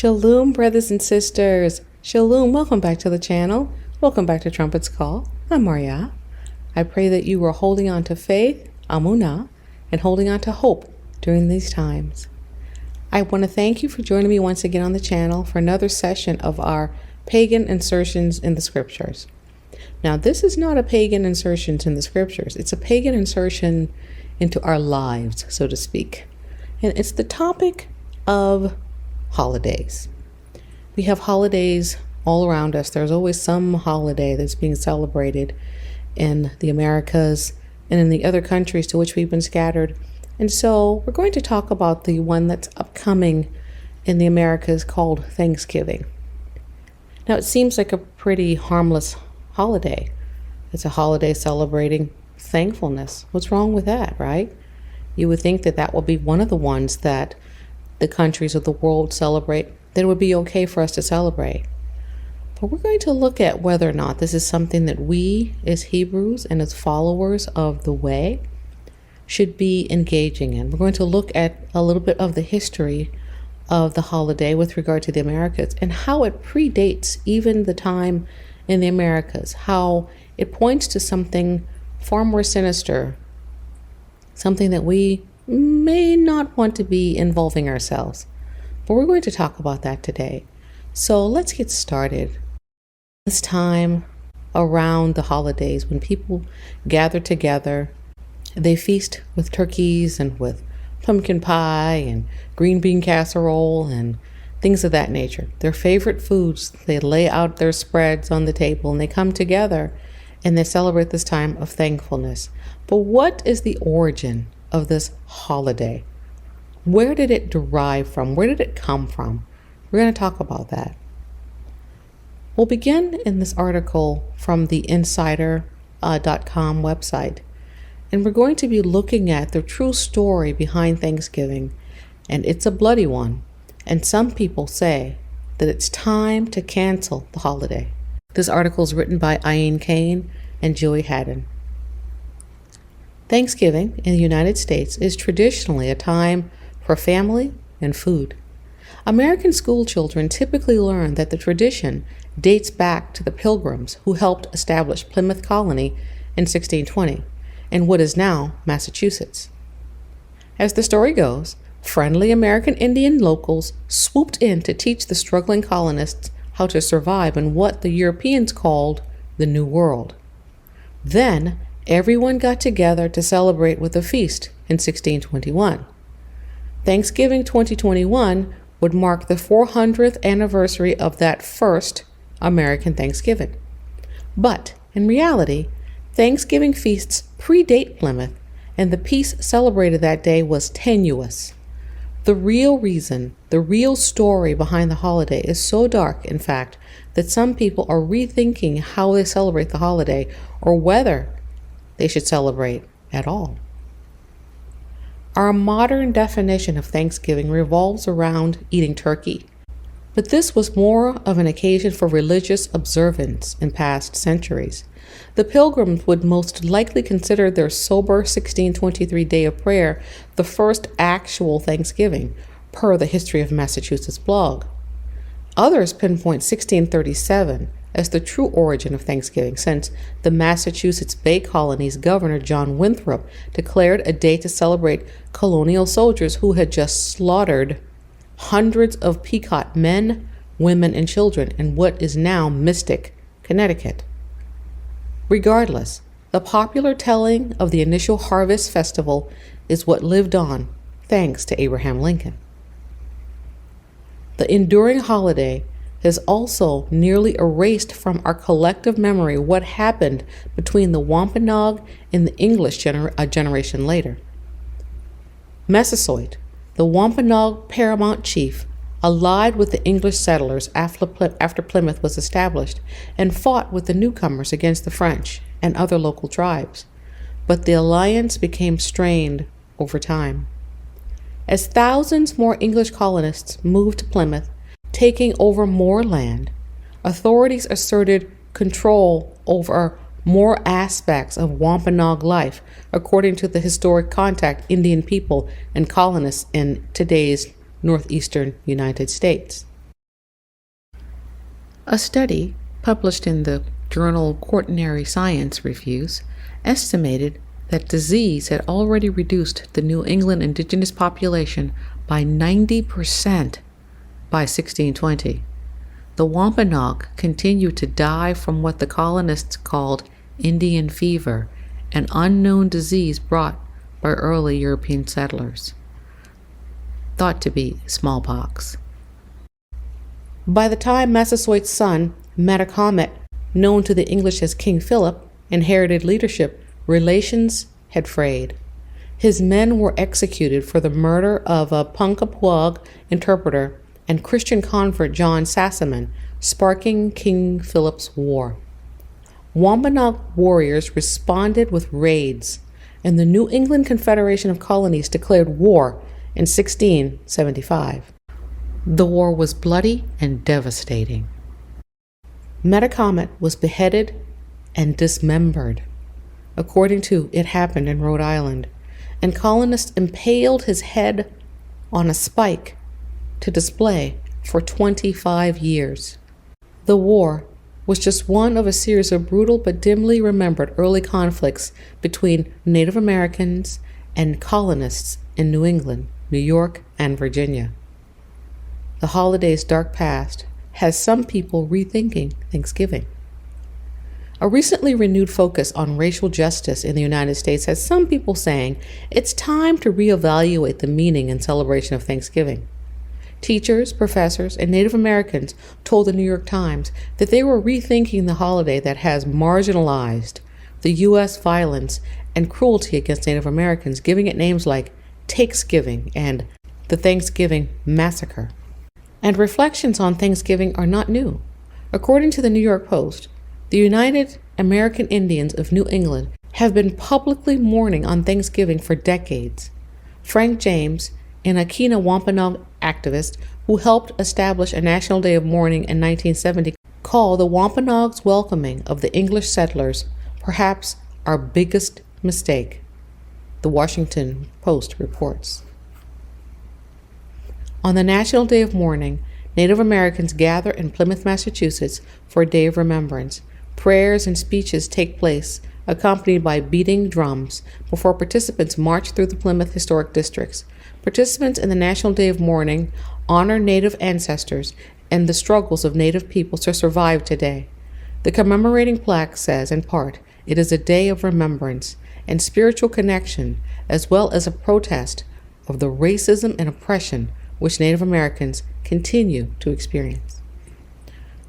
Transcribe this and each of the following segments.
Shalom, brothers and sisters. Shalom, welcome back to the channel. Welcome back to Trumpet's Call. I'm Yahuah. I pray that you are holding on to faith, amunah, and holding on to hope during these times. I want to thank you for joining me once again on the channel for another session of our Pagan Insertions in the Scriptures. Now, this is not a pagan insertions in the Scriptures. It's a pagan insertion into our lives, so to speak. And it's the topic of holidays. We have holidays all around us. There's always some holiday that's being celebrated in the Americas and in the other countries to which we've been scattered. And so we're going to talk about the one that's upcoming in the Americas called Thanksgiving. Now, it seems like a pretty harmless holiday. It's a holiday celebrating thankfulness. What's wrong with that, right? You would think that that would be one of the ones that the countries of the world celebrate, that it would be okay for us to celebrate. But we're going to look at whether or not this is something that we as Hebrews and as followers of the way should be engaging in. We're going to look at a little bit of the history of the holiday with regard to the Americas and how it predates even the time in the Americas, how it points to something far more sinister, something that we may not want to be involving ourselves. But we're going to talk about that today. So let's get started. This time around the holidays, when people gather together, they feast with turkeys and with pumpkin pie and green bean casserole and things of that nature. Their favorite foods, they lay out their spreads on the table and they come together and they celebrate this time of thankfulness. But what is the origin of this holiday? Where did it derive from? Where did it come from? We're going to talk about that. We'll begin in this article from the Insider.com website. And we're going to be looking at the true story behind Thanksgiving. And it's a bloody one. And some people say that it's time to cancel the holiday. This article is written by Ian Kane and Joey Haddon. Thanksgiving in the United States is traditionally a time for family and food. American school children typically learn that the tradition dates back to the Pilgrims who helped establish Plymouth Colony in 1620 in what is now Massachusetts. As the story goes, friendly American Indian locals swooped in to teach the struggling colonists how to survive in what the Europeans called the New World. Then, everyone got together to celebrate with a feast in 1621. Thanksgiving 2021 would mark the 400th anniversary of that first American Thanksgiving. But, in reality, Thanksgiving feasts predate Plymouth, and the peace celebrated that day was tenuous. The real reason, the real story behind the holiday is so dark, in fact, that some people are rethinking how they celebrate the holiday or whether they should celebrate at all. Our modern definition of Thanksgiving revolves around eating turkey, but this was more of an occasion for religious observance in past centuries. The Pilgrims would most likely consider their sober 1623 day of prayer the first actual Thanksgiving, per the History of Massachusetts blog. Others pinpoint 1637 as the true origin of Thanksgiving, since the Massachusetts Bay Colony's Governor John Winthrop declared a day to celebrate colonial soldiers who had just slaughtered hundreds of Pequot men, women, and children in what is now Mystic, Connecticut. Regardless, the popular telling of the initial harvest festival is what lived on, thanks to Abraham Lincoln. The enduring holiday has also nearly erased from our collective memory what happened between the Wampanoag and the English a generation later. Massasoit, the Wampanoag paramount chief, allied with the English settlers after Plymouth was established and fought with the newcomers against the French and other local tribes. But the alliance became strained over time. As thousands more English colonists moved to Plymouth, taking over more land, authorities asserted control over more aspects of Wampanoag life, according to the historic contact Indian people and colonists in today's northeastern United States. A study published in the journal Quaternary Science Reviews estimated that disease had already reduced the New England indigenous population by 90% by 1620. The Wampanoag continued to die from what the colonists called Indian fever, an unknown disease brought by early European settlers, thought to be smallpox. By the time Massasoit's son, Metacomet, known to the English as King Philip, inherited leadership, relations had frayed. His men were executed for the murder of a Punkapuag interpreter and Christian convert John Sassaman, sparking King Philip's War. Wampanoag warriors responded with raids, and the New England Confederation of Colonies declared war in 1675. The war was bloody and devastating. Metacomet was beheaded and dismembered, according to It Happened in Rhode Island, and colonists impaled his head on a spike to display for 25 years. The war was just one of a series of brutal but dimly remembered early conflicts between Native Americans and colonists in New England, New York, and Virginia. The holiday's dark past has some people rethinking Thanksgiving. A recently renewed focus on racial justice in the United States has some people saying it's time to reevaluate the meaning and celebration of Thanksgiving. Teachers, professors, and Native Americans told the New York Times that they were rethinking the holiday that has marginalized the U.S. violence and cruelty against Native Americans, giving it names like Takesgiving and the Thanksgiving Massacre. And reflections on Thanksgiving are not new. According to the New York Post, the United American Indians of New England have been publicly mourning on Thanksgiving for decades. Frank James, an Akina Wampanoag activist who helped establish a national day of mourning in 1970, called the Wampanoag's welcoming of the English settlers perhaps our biggest mistake, the Washington Post reports. On the National Day of Mourning, Native Americans gather in Plymouth, Massachusetts for a day of remembrance. Prayers and speeches take place, accompanied by beating drums, before participants march through the Plymouth historic districts. Participants in the National Day of Mourning honor Native ancestors and the struggles of Native peoples to survive today. The commemorating plaque says, in part, it is a day of remembrance and spiritual connection, as well as a protest of the racism and oppression which Native Americans continue to experience.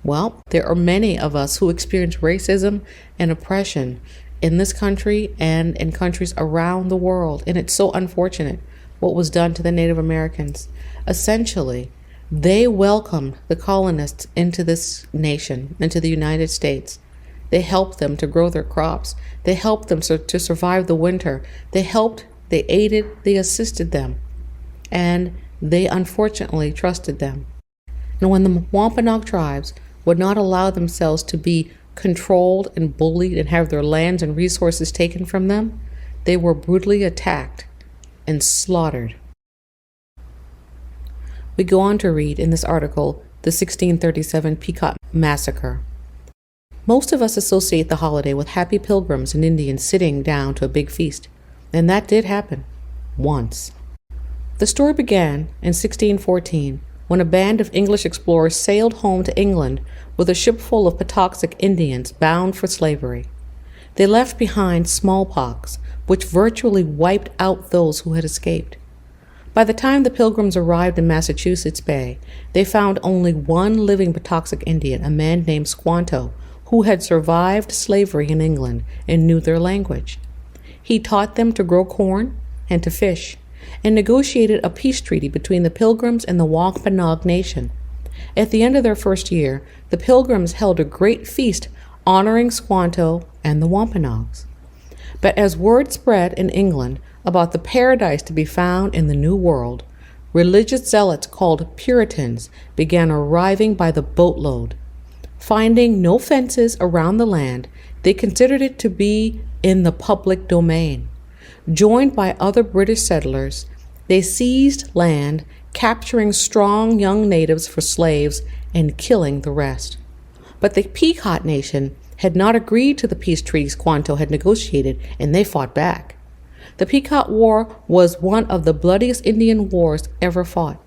Well, there are many of us who experience racism and oppression in this country and in countries around the world, and it's so unfortunate what was done to the Native Americans. Essentially, they welcomed the colonists into this nation, into the United States. They helped them to grow their crops. They helped them to survive the winter. They aided, they assisted them. And they unfortunately trusted them. And when the Wampanoag tribes would not allow themselves to be controlled and bullied and have their lands and resources taken from them, they were brutally attacked and slaughtered. We go on to read in this article the 1637 Pequot Massacre. Most of us associate the holiday with happy pilgrims and Indians sitting down to a big feast, and that did happen once. The story began in 1614 when a band of English explorers sailed home to England with a ship full of Patuxet Indians bound for slavery. They left behind smallpox, which virtually wiped out those who had escaped. By the time the Pilgrims arrived in Massachusetts Bay, they found only one living Patuxet Indian, a man named Squanto, who had survived slavery in England and knew their language. He taught them to grow corn and to fish, and negotiated a peace treaty between the Pilgrims and the Wampanoag Nation. At the end of their first year, the Pilgrims held a great feast honoring Squanto and the Wampanoags. But as word spread in England about the paradise to be found in the New World, religious zealots called Puritans began arriving by the boatload. Finding no fences around the land, they considered it to be in the public domain. Joined by other British settlers, they seized land, capturing strong young natives for slaves and killing the rest. But the Pequot Nation had not agreed to the peace treaties Quanto had negotiated, and they fought back. The Pequot War was one of the bloodiest Indian wars ever fought.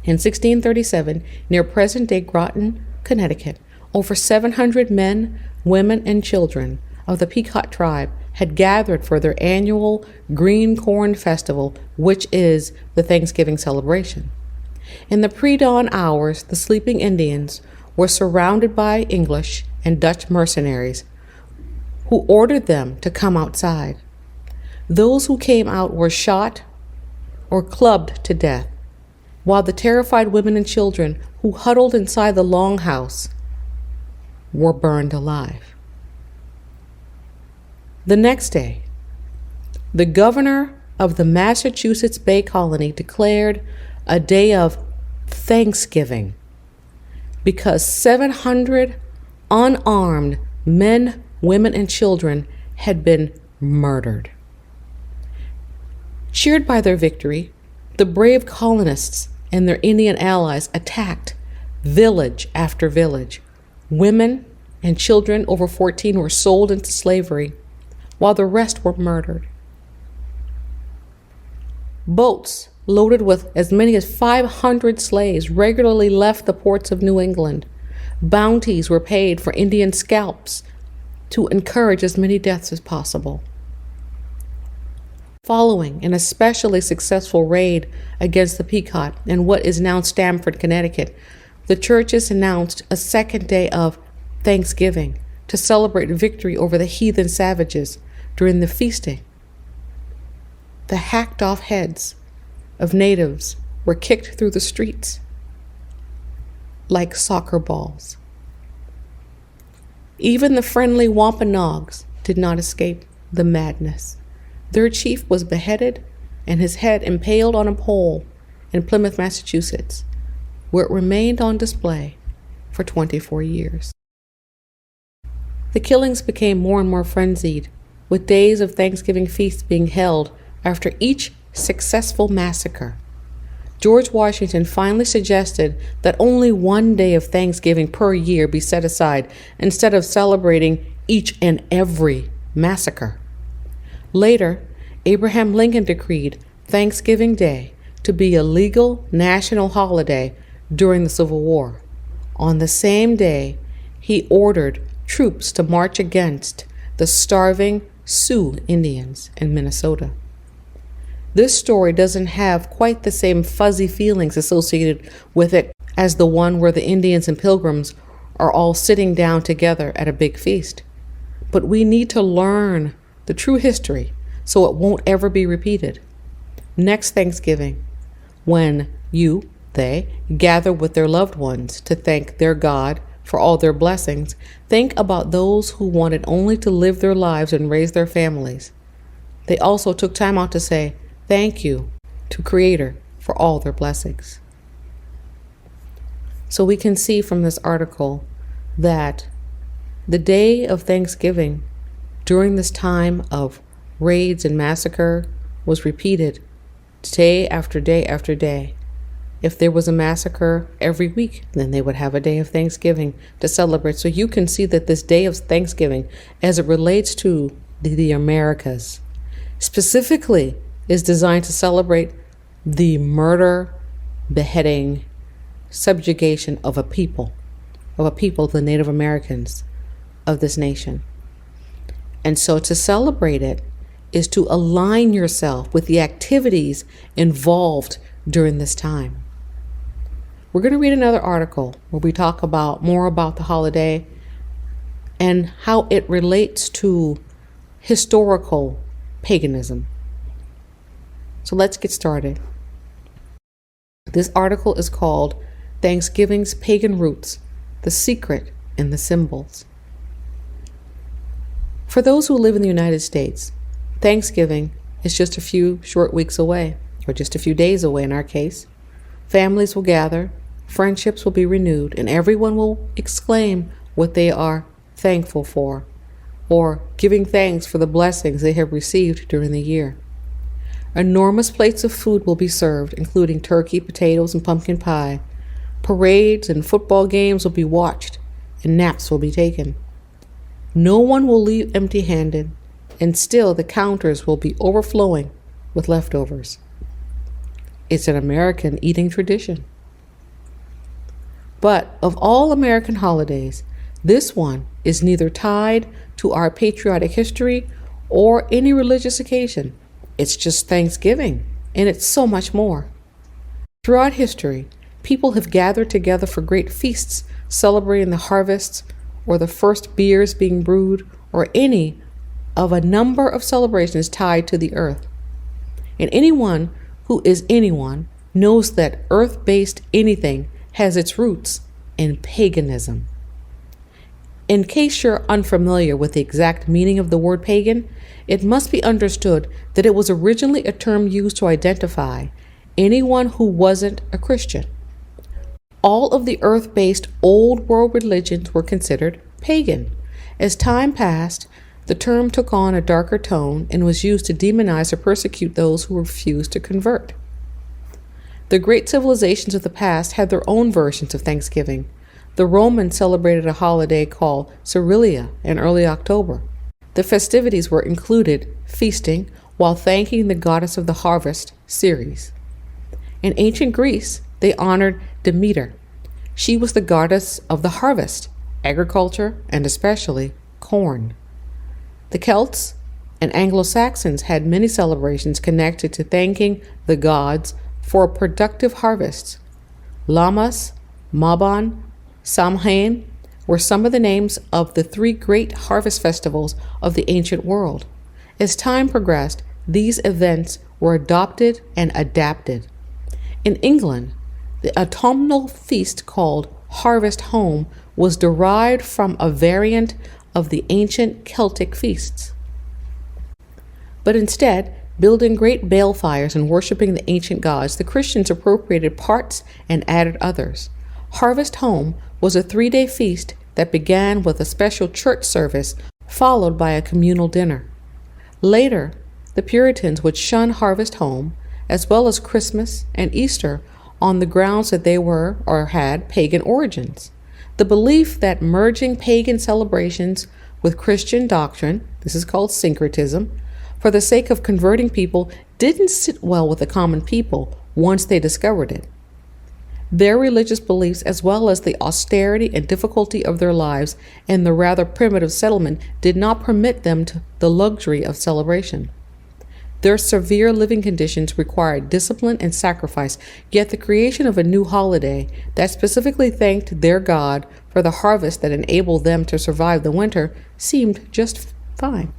In 1637, near present-day Groton, Connecticut, over 700 men, women, and children of the Pequot tribe had gathered for their annual Green Corn Festival, which is the Thanksgiving celebration. In the pre-dawn hours, the sleeping Indians were surrounded by English and Dutch mercenaries who ordered them to come outside. Those who came out were shot or clubbed to death, while the terrified women and children who huddled inside the longhouse were burned alive. The next day, the governor of the Massachusetts Bay Colony declared a day of Thanksgiving because 700 unarmed men, women, and children had been murdered. Cheered by their victory, the brave colonists and their Indian allies attacked village after village. Women and children over 14 were sold into slavery, while the rest were murdered. Boats loaded with as many as 500 slaves regularly left the ports of New England. Bounties were paid for Indian scalps to encourage as many deaths as possible. Following an especially successful raid against the Pequot in what is now Stamford, Connecticut, the churches announced a second day of Thanksgiving to celebrate victory over the heathen savages. During the feasting, the hacked off heads of natives were kicked through the streets like soccer balls. Even the friendly Wampanoags did not escape the madness. Their chief was beheaded and his head impaled on a pole in Plymouth, Massachusetts, where it remained on display for 24 years. The killings became more and more frenzied, with days of Thanksgiving feasts being held after each successful massacre. George Washington finally suggested that only one day of Thanksgiving per year be set aside instead of celebrating each and every massacre. Later, Abraham Lincoln decreed Thanksgiving Day to be a legal national holiday during the Civil War. On the same day, he ordered troops to march against the starving Sioux Indians in Minnesota. This story doesn't have quite the same fuzzy feelings associated with it as the one where the Indians and Pilgrims are all sitting down together at a big feast. But we need to learn the true history so it won't ever be repeated. Next Thanksgiving, when they gather with their loved ones to thank their God for all their blessings, think about those who wanted only to live their lives and raise their families. They also took time out to say thank you to Creator for all their blessings. So we can see from this article that the day of Thanksgiving during this time of raids and massacre was repeated day after day after day. If there was a massacre every week, then they would have a day of Thanksgiving to celebrate. So you can see that this day of Thanksgiving, as it relates to the Americas, specifically is designed to celebrate the murder, beheading, subjugation of a people, the Native Americans of this nation. And so to celebrate it is to align yourself with the activities involved during this time. We're going to read another article where we talk more about the holiday and how it relates to historical paganism. So let's get started. This article is called Thanksgiving's Pagan Roots, the Secret in the Symbols. For those who live in the United States, Thanksgiving is just a few short weeks away, or just a few days away in our case. Families will gather, friendships will be renewed, and everyone will exclaim what they are thankful for, or giving thanks for the blessings they have received during the year. Enormous plates of food will be served, including turkey, potatoes, and pumpkin pie. Parades and football games will be watched, and naps will be taken. No one will leave empty-handed, and still the counters will be overflowing with leftovers. It's an American eating tradition. But of all American holidays, this one is neither tied to our patriotic history or any religious occasion. It's just Thanksgiving, and it's so much more. Throughout history, people have gathered together for great feasts celebrating the harvests, or the first beers being brewed, or any of a number of celebrations tied to the earth. And anyone who is anyone knows that earth-based anything has its roots in paganism. In case you're unfamiliar with the exact meaning of the word pagan, it must be understood that it was originally a term used to identify anyone who wasn't a Christian. All of the earth-based old world religions were considered pagan. As time passed, the term took on a darker tone and was used to demonize or persecute those who refused to convert. The great civilizations of the past had their own versions of Thanksgiving. The Romans celebrated a holiday called Cerilia in early October. The festivities were included feasting while thanking the goddess of the harvest, Ceres. In ancient Greece, they honored Demeter. She was the goddess of the harvest, agriculture, and especially corn. The Celts and Anglo-Saxons had many celebrations connected to thanking the gods for a productive harvest. Lammas, Mabon, Samhain were some of the names of the three great harvest festivals of the ancient world. As time progressed, these events were adopted and adapted. In England, the autumnal feast called Harvest Home was derived from a variant of the ancient Celtic feasts. But instead, building great balefires and worshiping the ancient gods, the Christians appropriated parts and added others. Harvest Home was a 3-day feast that began with a special church service followed by a communal dinner. Later, the Puritans would shun Harvest Home, as well as Christmas and Easter, on the grounds that they were or had pagan origins. The belief that merging pagan celebrations with Christian doctrine, this is called syncretism, for the sake of converting people didn't sit well with the common people once they discovered it. Their religious beliefs, as well as the austerity and difficulty of their lives and the rather primitive settlement, did not permit them the luxury of celebration. Their severe living conditions required discipline and sacrifice, yet the creation of a new holiday that specifically thanked their God for the harvest that enabled them to survive the winter seemed just fine.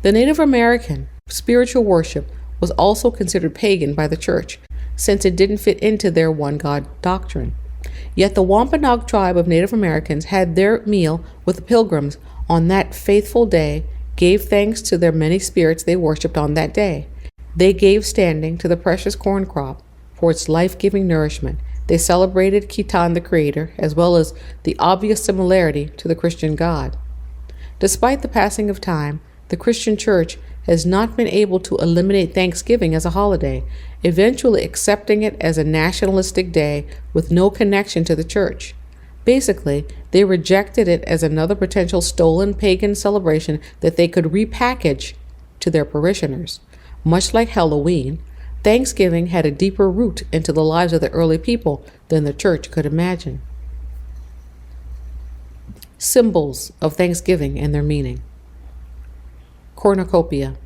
The Native American spiritual worship was also considered pagan by the church, since it didn't fit into their one God doctrine. Yet the Wampanoag tribe of Native Americans had their meal with the pilgrims on that faithful day, gave thanks to their many spirits they worshipped on that day. They gave standing to the precious corn crop for its life-giving nourishment. They celebrated Khitan the Creator, as well as the obvious similarity to the Christian God. Despite the passing of time, the Christian Church has not been able to eliminate Thanksgiving as a holiday, eventually accepting it as a nationalistic day with no connection to the church. Basically, they rejected it as another potential stolen pagan celebration that they could repackage to their parishioners. Much like Halloween, Thanksgiving had a deeper root into the lives of the early people than the church could imagine. Symbols of Thanksgiving and their meaning. Cornucopia.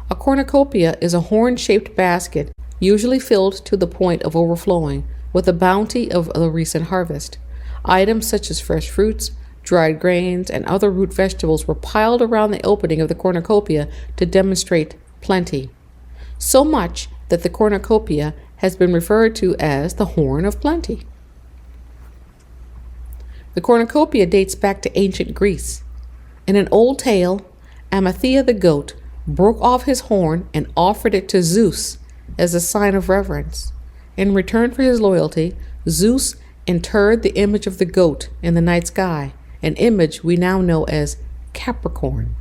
A cornucopia is a horn-shaped basket, usually filled to the point of overflowing with the bounty of the recent harvest. Items such as fresh fruits, dried grains, and other root vegetables were piled around the opening of the cornucopia to demonstrate plenty. So much that the cornucopia has been referred to as the Horn of Plenty. The cornucopia dates back to ancient Greece. In an old tale, Amathea the goat broke off his horn and offered it to Zeus as a sign of reverence. In return for his loyalty, Zeus interred the image of the goat in the night sky, an image we now know as Capricorn.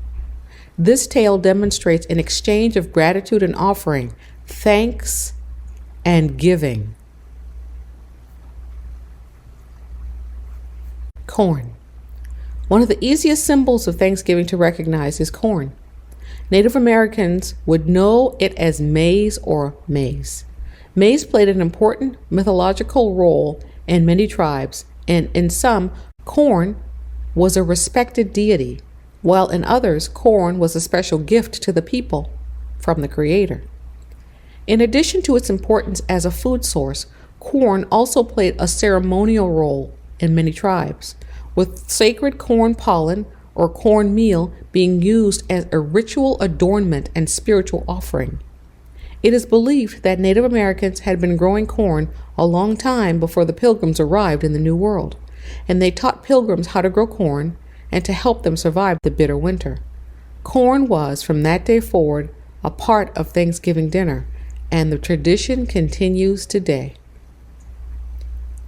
This tale demonstrates an exchange of gratitude and offering, thanks and giving. Corn. One of the easiest symbols of Thanksgiving to recognize is corn. Native Americans would know it as maize or maize. Maize played an important mythological role in many tribes, and in some, corn was a respected deity, while in others, corn was a special gift to the people from the Creator. In addition to its importance as a food source, corn also played a ceremonial role in many tribes, with sacred corn pollen or corn meal being used as a ritual adornment and spiritual offering. It is believed that Native Americans had been growing corn a long time before the Pilgrims arrived in the New World, and they taught Pilgrims how to grow corn and to help them survive the bitter winter. Corn was, from that day forward, a part of Thanksgiving dinner, and the tradition continues today.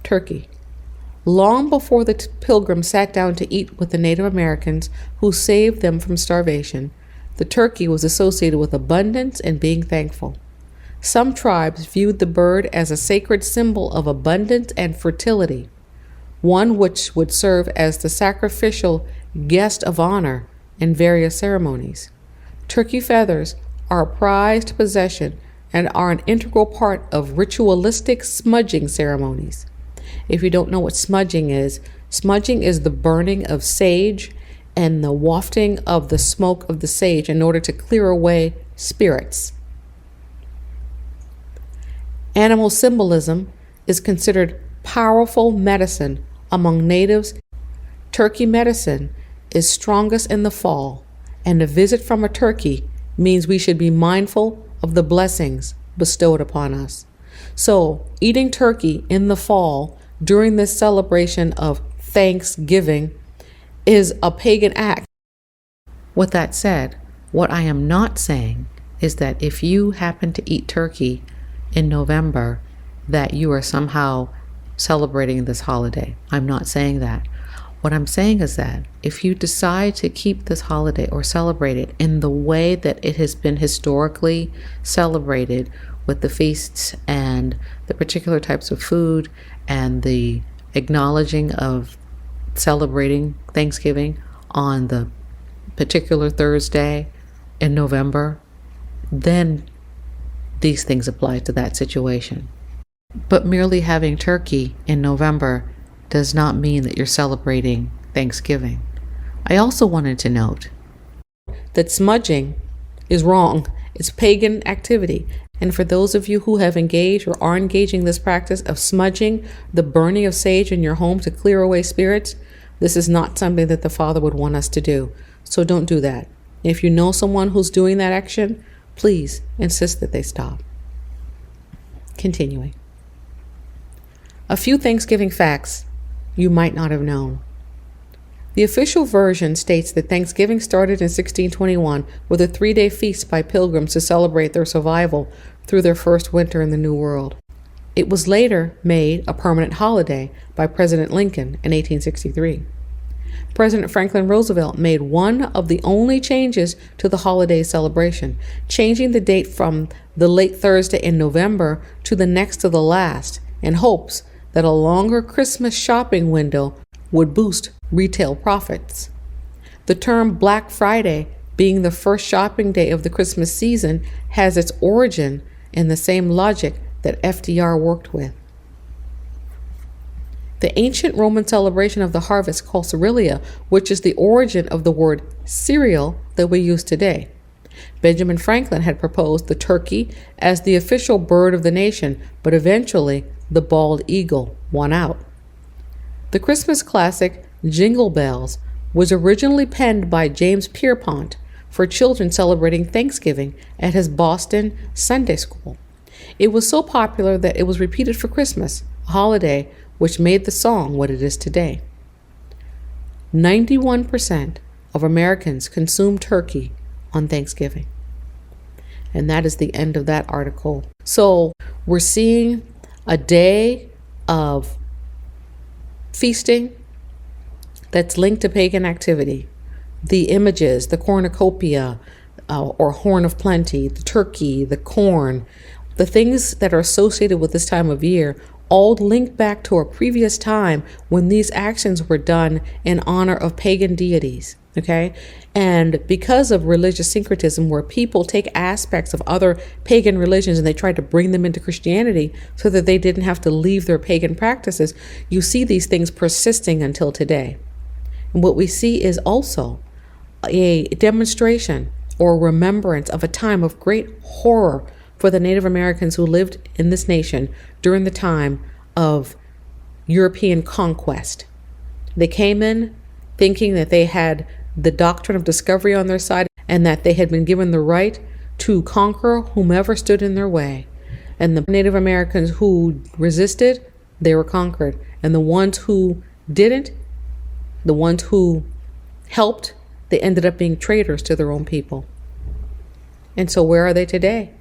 Turkey. Long before the Pilgrims sat down to eat with the Native Americans who saved them from starvation, the turkey was associated with abundance and being thankful. Some tribes viewed the bird as a sacred symbol of abundance and fertility, one which would serve as the sacrificial guest of honor in various ceremonies. Turkey feathers are a prized possession and are an integral part of ritualistic smudging ceremonies. If you don't know what smudging is the burning of sage and the wafting of the smoke of the sage in order to clear away spirits. Animal symbolism is considered powerful medicine among natives. Turkey medicine is strongest in the fall, and a visit from a turkey means we should be mindful of the blessings bestowed upon us. So, eating turkey in the fall during this celebration of Thanksgiving is a pagan act. With that said, what I am not saying is that if you happen to eat turkey in November, that you are somehow celebrating this holiday. I'm not saying that. What I'm saying is that if you decide to keep this holiday or celebrate it in the way that it has been historically celebrated, with the feasts and the particular types of food and the acknowledging of celebrating Thanksgiving on the particular Thursday in November, then these things apply to that situation. But merely having turkey in November does not mean that you're celebrating Thanksgiving. I also wanted to note that smudging is wrong. It's pagan activity. And for those of you who have engaged or are engaging this practice of smudging, the burning of sage in your home to clear away spirits, this is not something that the Father would want us to do. So don't do that. If you know someone who's doing that action, please insist that they stop. Continuing. A few Thanksgiving facts you might not have known. The official version states that Thanksgiving started in 1621 with a 3-day feast by pilgrims to celebrate their survival through their first winter in the New World. It was later made a permanent holiday by President Lincoln in 1863. President Franklin Roosevelt made one of the only changes to the holiday celebration, changing the date from the late Thursday in November to the next to the last, in hopes that a longer Christmas shopping window would boost retail profits. The term Black Friday, being the first shopping day of the Christmas season, has its origin in the same logic that FDR worked with. The ancient Roman celebration of the harvest called Cerealia, which is the origin of the word cereal that we use today. Benjamin Franklin had proposed the turkey as the official bird of the nation, but eventually the bald eagle won out. The Christmas classic Jingle Bells was originally penned by James Pierpont for children celebrating Thanksgiving at his Boston Sunday school. It was so popular that it was repeated for Christmas, a holiday which made the song what it is today. 91% of Americans consume turkey on Thanksgiving. And that is the end of that article. So we're seeing a day of feasting that's linked to pagan activity. The images, the cornucopia or horn of plenty, the turkey, the corn, the things that are associated with this time of year all linked back to a previous time when these actions were done in honor of pagan deities. Okay. And because of religious syncretism, where people take aspects of other pagan religions and they try to bring them into Christianity so that they didn't have to leave their pagan practices, you see these things persisting until today. And what we see is also a demonstration or remembrance of a time of great horror for the Native Americans who lived in this nation during the time of European conquest. They came in thinking that they had the doctrine of discovery on their side and that they had been given the right to conquer whomever stood in their way. And the Native Americans who resisted, they were conquered. And the ones who didn't, the ones who helped, they ended up being traitors to their own people. And so where are they today?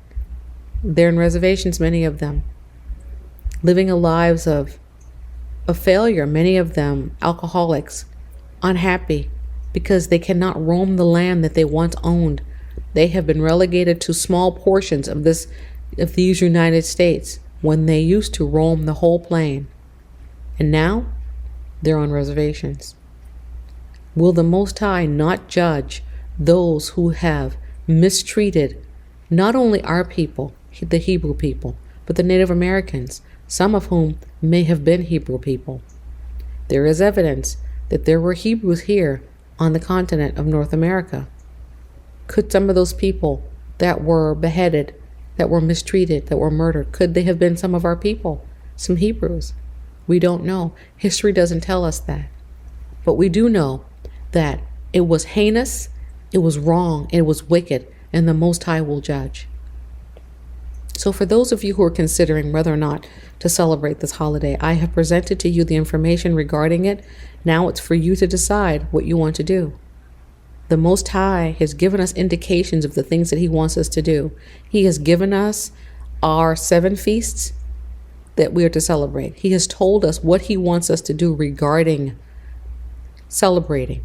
They're in reservations, many of them, living lives of failure, many of them alcoholics, unhappy because they cannot roam the land that they once owned. They have been relegated to small portions of these United States when they used to roam the whole plain. And now they're on reservations. Will the Most High not judge those who have mistreated not only our people, the Hebrew people, but the Native Americans, some of whom may have been Hebrew people? There is evidence that there were Hebrews here on the continent of North America. Could some of those people that were beheaded, that were mistreated, that were murdered, could they have been some of our people, some Hebrews? We don't know. History doesn't tell us that. But we do know that it was heinous, it was wrong, it was wicked, and the Most High will judge. So for those of you who are considering whether or not to celebrate this holiday, I have presented to you the information regarding it. Now it's for you to decide what you want to do. The Most High has given us indications of the things that He wants us to do. He has given us our 7 feasts that we are to celebrate. He has told us what He wants us to do regarding celebrating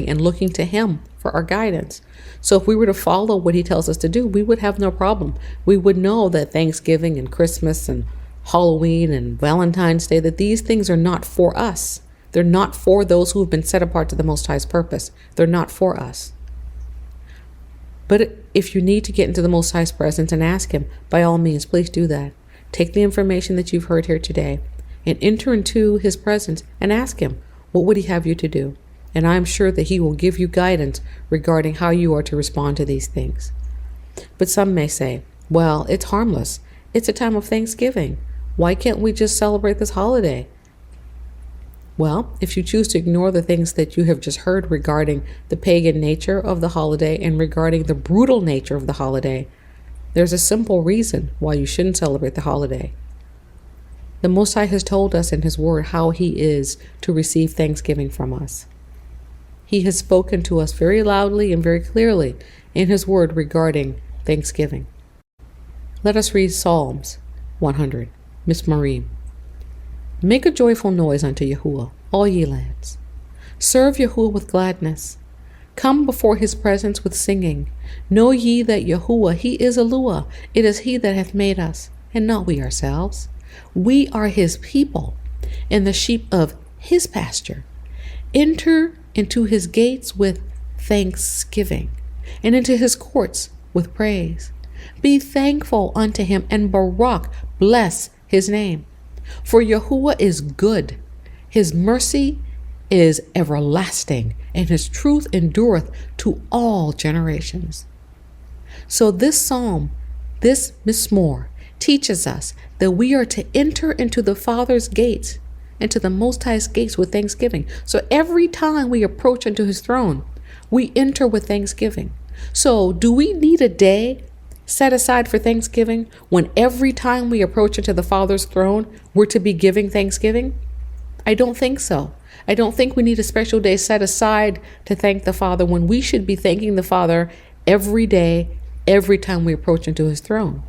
and looking to Him for our guidance. So if we were to follow what He tells us to do, we would have no problem. We would know that Thanksgiving and Christmas and Halloween and Valentine's Day, that these things are not for us. They're not for those who have been set apart to the Most High's purpose. They're not for us. But if you need to get into the Most High's presence and ask Him, by all means, please do that. Take the information that you've heard here today and enter into His presence and ask Him, what would He have you to do? And I'm sure that He will give you guidance regarding how you are to respond to these things. But some may say, well, it's harmless. It's a time of Thanksgiving. Why can't we just celebrate this holiday? Well, if you choose to ignore the things that you have just heard regarding the pagan nature of the holiday and regarding the brutal nature of the holiday, there's a simple reason why you shouldn't celebrate the holiday. The Most High has told us in His Word how He is to receive thanksgiving from us. He has spoken to us very loudly and very clearly in His Word regarding thanksgiving. Let us read Psalms 100. Miss Marie. Make a joyful noise unto Yahuah, all ye lands. Serve Yahuah with gladness. Come before His presence with singing. Know ye that Yahuah, He is Eluah. It is He that hath made us, and not we ourselves. We are His people, and the sheep of His pasture. Enter into His gates with thanksgiving, and into His courts with praise. Be thankful unto Him, and Barak, bless His name. For Yahuah is good, His mercy is everlasting, and His truth endureth to all generations. So this psalm, this Mizmor, teaches us that we are to enter into the Father's gates, into the Most High's gates with thanksgiving. So every time we approach unto His throne, we enter with thanksgiving. So do we need a day set aside for Thanksgiving when every time we approach into the Father's throne, we're to be giving thanksgiving? I don't think so. I don't think we need a special day set aside to thank the Father when we should be thanking the Father every day, every time we approach into His throne.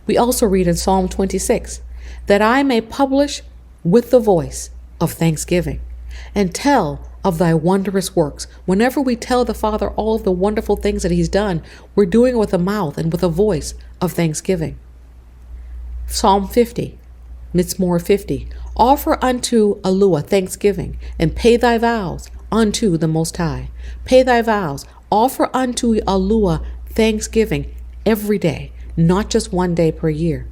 We also read in Psalm 26, that I may publish with the voice of thanksgiving and tell of thy wondrous works. Whenever we tell the Father all of the wonderful things that He's done, we're doing it with a mouth and with a voice of thanksgiving. Psalm 50, Mitzmor 50. Offer unto Yahuah thanksgiving, and pay thy vows unto the Most High. Pay thy vows. Offer unto Yahuah thanksgiving every day, not just one day per year.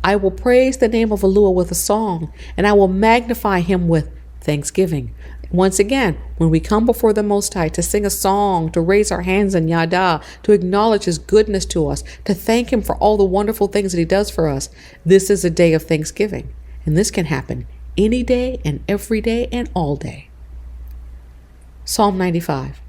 I will praise the name of Yahuah with a song, and I will magnify him with thanksgiving. Once again, when we come before the Most High to sing a song, to raise our hands in Yada, to acknowledge his goodness to us, to thank him for all the wonderful things that he does for us, this is a day of thanksgiving. And this can happen any day and every day and all day. Psalm 95.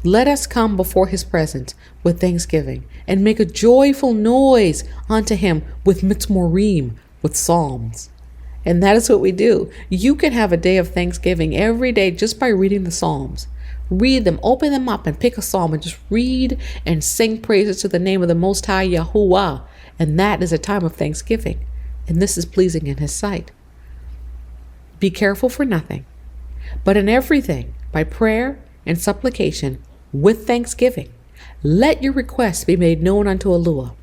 Let us come before his presence with thanksgiving and make a joyful noise unto him with mitzmorim, with psalms. And that is what we do. You can have a day of thanksgiving every day just by reading the Psalms. Read them, open them up and pick a psalm and just read and sing praises to the name of the Most High Yahuah. And that is a time of thanksgiving. And this is pleasing in his sight. Be careful for nothing, but in everything, by prayer and supplication, with thanksgiving, let your requests be made known unto Yahuah.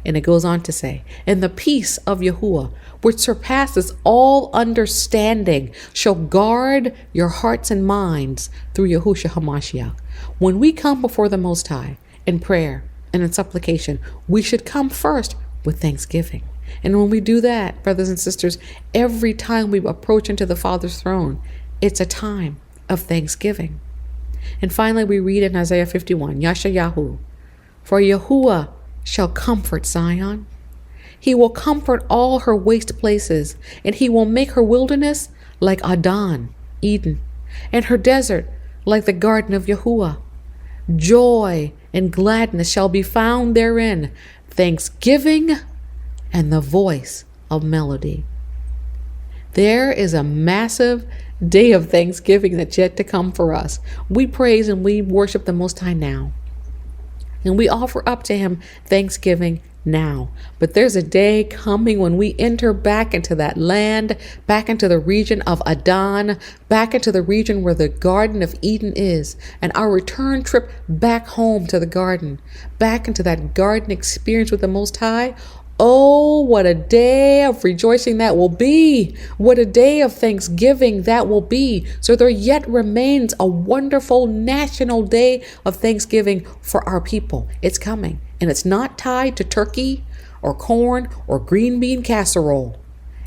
And it goes on to say, and the peace of Yahuah, which surpasses all understanding, shall guard your hearts and minds through Yahushua HaMashiach. When we come before the Most High in prayer and in supplication, we should come first with thanksgiving. And when we do that, brothers and sisters, every time we approach into the Father's throne, it's a time of thanksgiving. And finally, we read in Isaiah 51, Yashayahu, for Yahuah shall comfort Zion. He will comfort all her waste places, and he will make her wilderness like Adon, Eden, and her desert like the garden of Yahuah. Joy and gladness shall be found therein, thanksgiving and the voice of melody. There is a massive day of thanksgiving that's yet to come for us. We praise and we worship the Most High now. And we offer up to him thanksgiving now. But there's a day coming when we enter back into that land, back into the region of Adon, back into the region where the Garden of Eden is, and our return trip back home to the garden, back into that garden experience with the Most High. Oh, what a day of rejoicing that will be. What a day of thanksgiving that will be. So there yet remains a wonderful national day of thanksgiving for our people. It's coming. And it's not tied to turkey or corn or green bean casserole.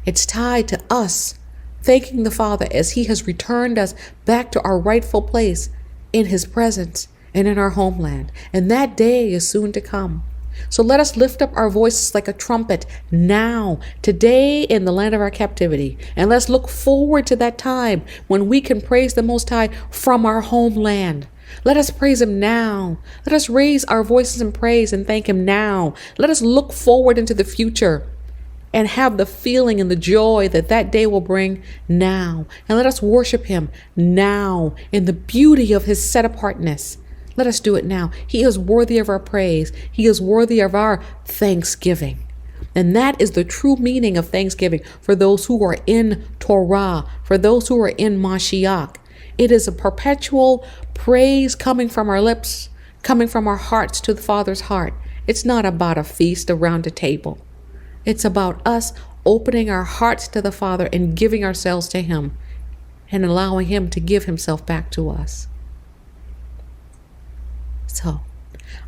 It's tied to us thanking the Father as he has returned us back to our rightful place in his presence and in our homeland. And that day is soon to come. So let us lift up our voices like a trumpet now, today in the land of our captivity. And let's look forward to that time when we can praise the Most High from our homeland. Let us praise him now. Let us raise our voices in praise and thank him now. Let us look forward into the future and have the feeling and the joy that that day will bring now. And let us worship him now in the beauty of his set apartness. Let us do it now. He is worthy of our praise. He is worthy of our thanksgiving. And that is the true meaning of thanksgiving for those who are in Torah, for those who are in Mashiach. It is a perpetual praise coming from our lips, coming from our hearts to the Father's heart. It's not about a feast around a table. It's about us opening our hearts to the Father and giving ourselves to him and allowing him to give himself back to us. So,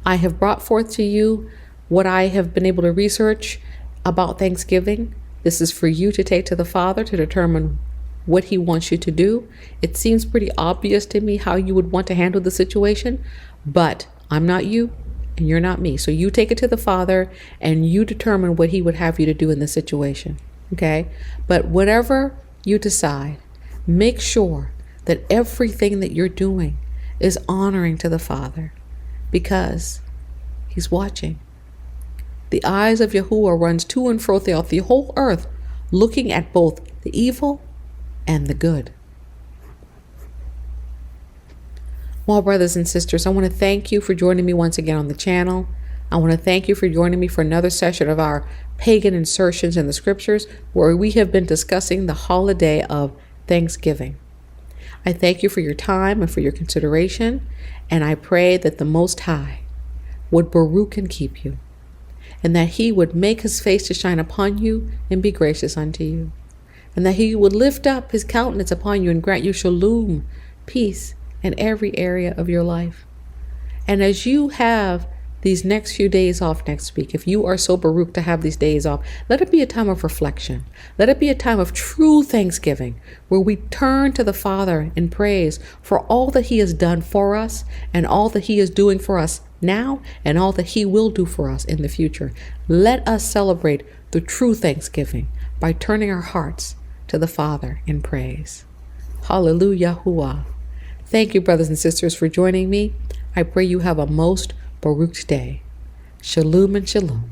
I have brought forth to you what I have been able to research about Thanksgiving. This is for you to take to the Father to determine what he wants you to do. It seems pretty obvious to me how you would want to handle the situation, but I'm not you and you're not me. So you take it to the Father and you determine what he would have you to do in the situation. Okay? But whatever you decide, make sure that everything that you're doing is honoring to the Father, because he's watching. The eyes of Yahuah runs to and fro throughout the whole earth, looking at both the evil and the good. Well, brothers and sisters, I want to thank you for joining me once again on the channel. I want to thank you for joining me for another session of our Pagan Insertions in the Scriptures, where we have been discussing the holiday of Thanksgiving. I thank you for your time and for your consideration, and I pray that the Most High would baruch and keep you, and that he would make his face to shine upon you and be gracious unto you, and that he would lift up his countenance upon you and grant you shalom, peace, in every area of your life. And as you have these next few days off next week, if you are so baruch to have these days off, let it be a time of reflection. Let it be a time of true thanksgiving, where we turn to the Father in praise for all that he has done for us and all that he is doing for us now and all that he will do for us in the future. Let us celebrate the true thanksgiving by turning our hearts to the Father in praise. Hallelujah, Yahuah. Thank you, brothers and sisters, for joining me. I pray you have a most baruch day. Shalom and shalom.